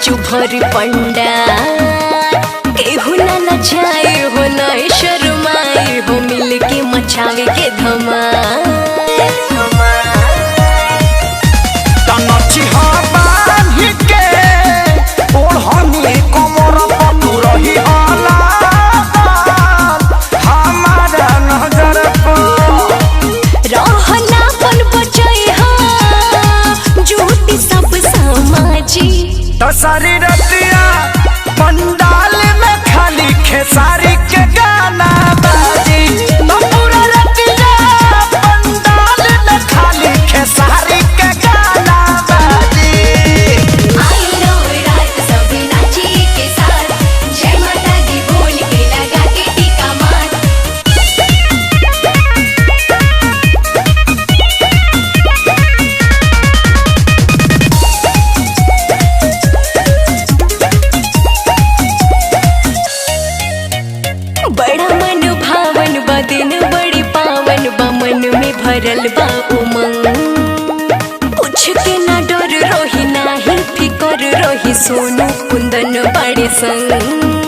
नाचू भरी पंडा केहू ना नचाए हो ना शर्माए हो मिल के मचावे के धमाल सारी रतिया पंडाल में खाली खेसारी के गाना बाजी तो पूरा रतिया पंडाल में खाली खेसारी के गाना बाजी। आई नो रात सभी नाची के साथ जय माता दी बोल के लगा के टीका मार बड़ा मन भावन बा दिन बड़ी पावन बा मन में भरल बा उमंग कुछ के ना डर रोही नाही फिकर रोही सोनू कुंदन बड़े संग।